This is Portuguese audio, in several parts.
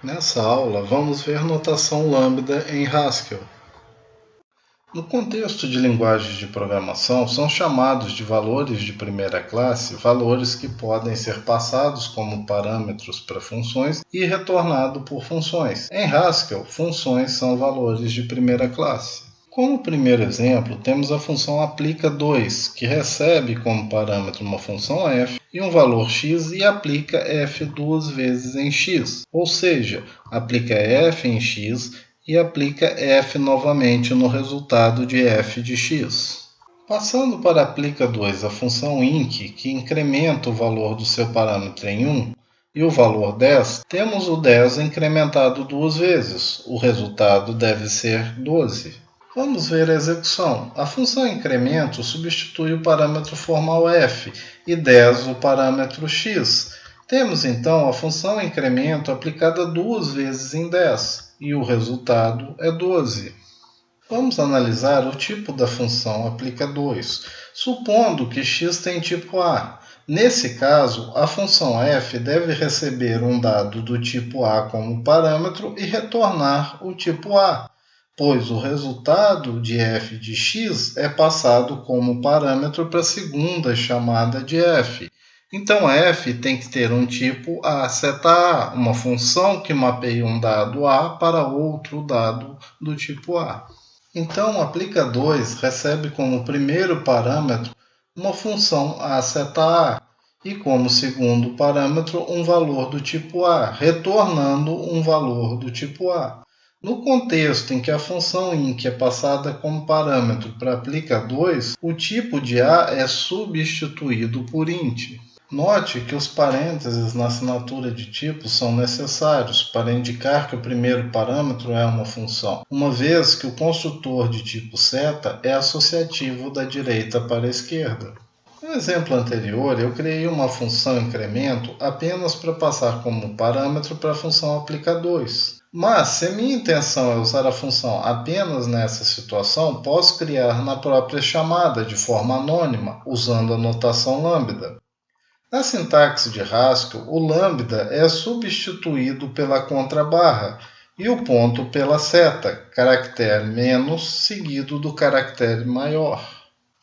Nessa aula, vamos ver notação lambda em Haskell. No contexto de linguagens de programação, são chamados de valores de primeira classe valores que podem ser passados como parâmetros para funções e retornado por funções. Em Haskell, funções são valores de primeira classe. Como primeiro exemplo, temos a função aplica2, que recebe como parâmetro uma função f e um valor x e aplica f duas vezes em x, ou seja, aplica f em x e aplica f novamente no resultado de f de x. Passando para aplica2 a função inc, que incrementa o valor do seu parâmetro em 1, e o valor 10, temos o 10 incrementado duas vezes. O resultado deve ser 12. Vamos ver a execução. A função incremento substitui o parâmetro formal f e 10 o parâmetro x. Temos então a função incremento aplicada duas vezes em 10 e o resultado é 12. Vamos analisar o tipo da função aplica2, supondo que x tem tipo A. Nesse caso, a função f deve receber um dado do tipo A como parâmetro e retornar o tipo A, pois o resultado de f de x é passado como parâmetro para a segunda chamada de f. Então, f tem que ter um tipo A seta A, uma função que mapeia um dado A para outro dado do tipo A. Então, o aplica2 recebe como primeiro parâmetro uma função A seta A e como segundo parâmetro um valor do tipo A, retornando um valor do tipo A. No contexto em que a função inc é passada como parâmetro para aplica2, o tipo de A é substituído por int. Note que os parênteses na assinatura de tipo são necessários para indicar que o primeiro parâmetro é uma função, uma vez que o construtor de tipo seta é associativo da direita para a esquerda. No exemplo anterior, eu criei uma função incremento apenas para passar como parâmetro para a função aplica2. Mas, se a minha intenção é usar a função apenas nessa situação, posso criar na própria chamada, de forma anônima, usando a notação lambda. Na sintaxe de Haskell, o lambda é substituído pela contrabarra e o ponto pela seta, caractere menos seguido do caractere maior.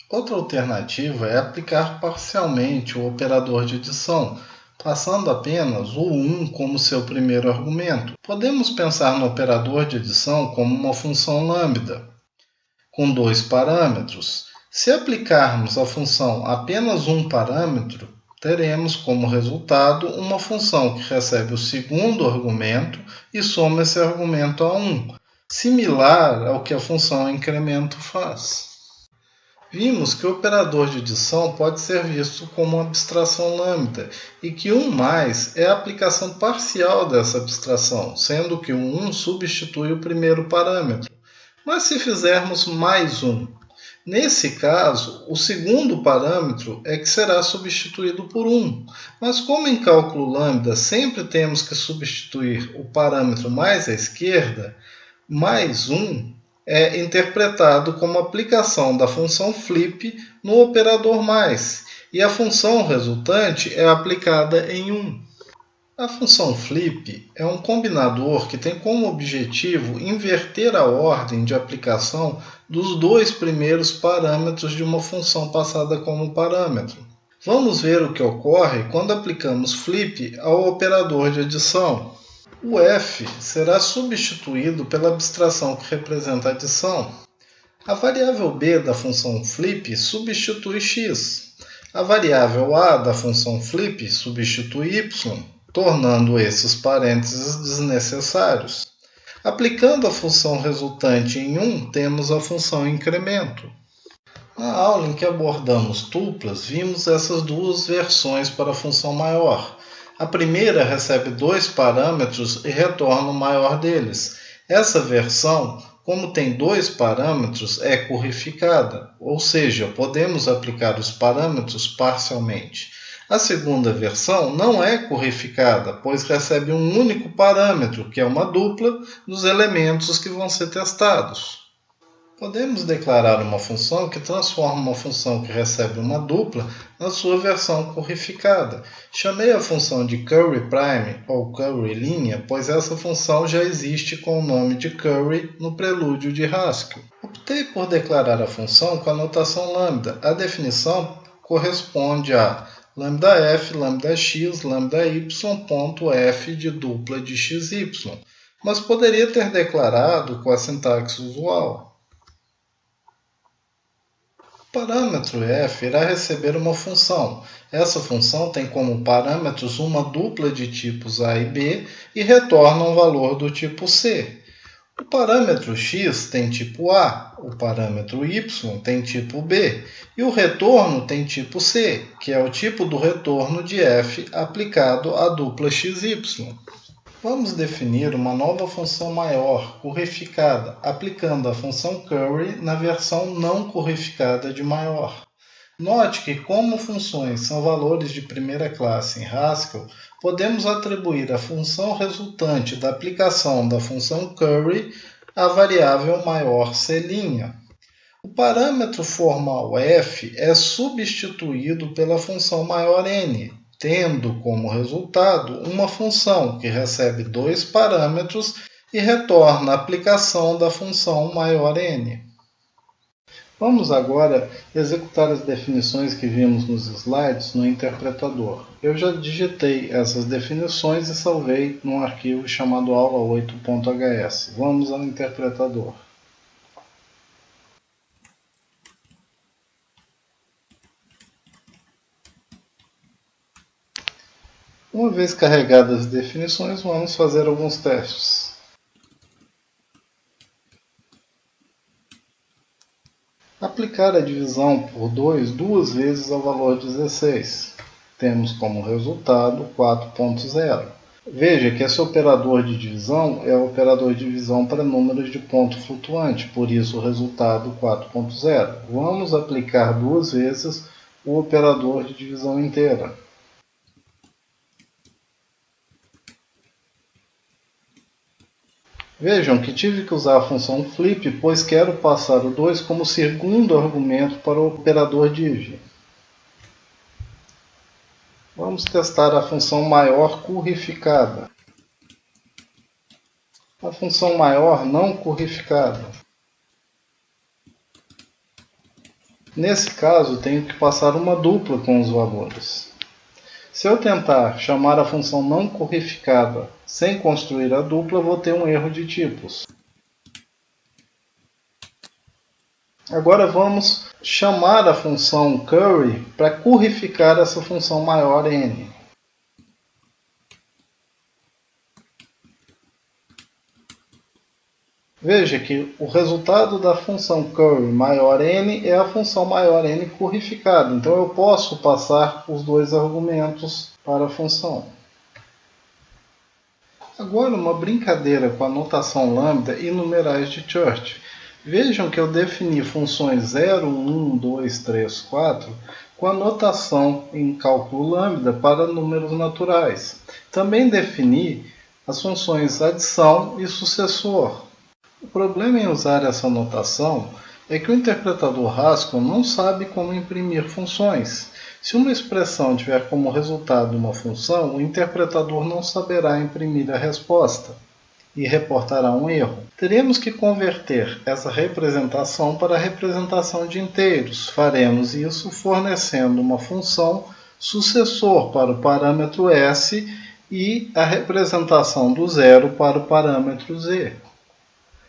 Outra alternativa é aplicar parcialmente o operador de adição, passando apenas o 1 como seu primeiro argumento. Podemos pensar no operador de adição como uma função lambda, com dois parâmetros. Se aplicarmos a função apenas um parâmetro, teremos como resultado uma função que recebe o segundo argumento e soma esse argumento a 1, similar ao que a função incremento faz. Vimos que o operador de adição pode ser visto como uma abstração lambda e que 1 mais é a aplicação parcial dessa abstração, sendo que o 1 substitui o primeiro parâmetro. Mas se fizermos mais 1, nesse caso, o segundo parâmetro é que será substituído por 1. Mas como em cálculo lambda sempre temos que substituir o parâmetro mais à esquerda, mais 1 é interpretado como aplicação da função flip no operador mais, e a função resultante é aplicada em 1. A função flip é um combinador que tem como objetivo inverter a ordem de aplicação dos dois primeiros parâmetros de uma função passada como parâmetro. Vamos ver o que ocorre quando aplicamos flip ao operador de adição. O f será substituído pela abstração que representa a adição. A variável b da função flip substitui x. A variável a da função flip substitui y, tornando esses parênteses desnecessários. Aplicando a função resultante em 1, temos a função incremento. Na aula em que abordamos tuplas, vimos essas duas versões para a função maior. A primeira recebe dois parâmetros e retorna o maior deles. Essa versão, como tem dois parâmetros, é currificada, ou seja, podemos aplicar os parâmetros parcialmente. A segunda versão não é currificada, pois recebe um único parâmetro, que é uma dupla dos elementos que vão ser testados. Podemos declarar uma função que transforma uma função que recebe uma dupla na sua versão currificada. Chamei a função de curry prime ou curry linha, pois essa função já existe com o nome de curry no prelúdio de Haskell. Optei por declarar a função com a notação lambda. A definição corresponde a lambda_f, lambda_x, lambda_y, ponto f de dupla de xy, mas poderia ter declarado com a sintaxe usual. O parâmetro f irá receber uma função. Essa função tem como parâmetros uma dupla de tipos a e b e retorna um valor do tipo c. O parâmetro x tem tipo a, o parâmetro y tem tipo b e o retorno tem tipo c, que é o tipo do retorno de f aplicado à dupla xy. Vamos definir uma nova função maior, currificada, aplicando a função curry na versão não currificada de maior. Note que, como funções são valores de primeira classe em Haskell, podemos atribuir a função resultante da aplicação da função curry à variável maior c'. O parâmetro formal f é substituído pela função maior n, tendo como resultado uma função que recebe dois parâmetros e retorna a aplicação da função maior n. Vamos agora executar as definições que vimos nos slides no interpretador. Eu já digitei essas definições e salvei num arquivo chamado aula8.hs. Vamos ao interpretador. Uma vez carregadas as definições, vamos fazer alguns testes. Aplicar a divisão por 2 duas vezes ao valor 16. Temos como resultado 4.0. Veja que esse operador de divisão é o operador de divisão para números de ponto flutuante, por isso o resultado 4.0. Vamos aplicar duas vezes o operador de divisão inteira. Vejam que tive que usar a função flip, pois quero passar o 2 como segundo argumento para o operador div. Vamos testar a função maior currificada. A função maior não currificada. Nesse caso, tenho que passar uma dupla com os valores. Se eu tentar chamar a função não currificada sem construir a dupla, vou ter um erro de tipos. Agora vamos chamar a função curry para currificar essa função maior n. Veja que o resultado da função curry maior n é a função maior n currificada. Então eu posso passar os dois argumentos para a função. Agora uma brincadeira com a notação lambda e numerais de Church. Vejam que eu defini funções 0, 1, 2, 3, 4 com a notação em cálculo lambda para números naturais. Também defini as funções adição e sucessor. O problema em usar essa notação é que o interpretador Haskell não sabe como imprimir funções. Se uma expressão tiver como resultado uma função, o interpretador não saberá imprimir a resposta e reportará um erro. Teremos que converter essa representação para a representação de inteiros. Faremos isso fornecendo uma função sucessor para o parâmetro s e a representação do zero para o parâmetro z.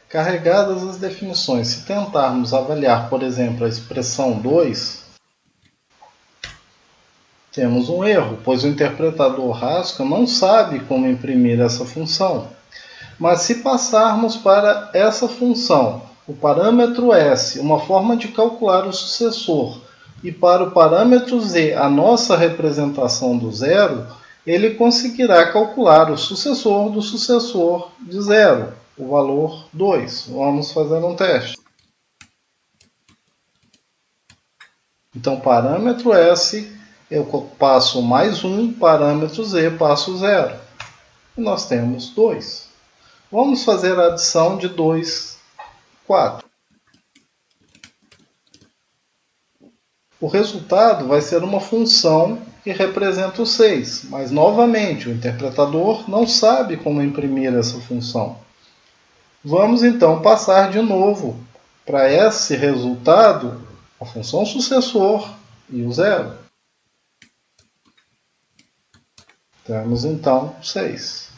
Carregadas as definições, se tentarmos avaliar, por exemplo, a expressão 2, temos um erro, pois o interpretador Haskell não sabe como imprimir essa função. Mas se passarmos para essa função o parâmetro s, uma forma de calcular o sucessor, e para o parâmetro z, a nossa representação do zero, ele conseguirá calcular o sucessor do sucessor de zero, o valor 2. Vamos fazer um teste. Então, parâmetro s, eu passo mais 1, parâmetro z, passo 0. E nós temos 2. Vamos fazer a adição de 2, 4. O resultado vai ser uma função que representa o 6, mas novamente o interpretador não sabe como imprimir essa função. Vamos então passar de novo para esse resultado a função sucessor e o zero. Temos então 6.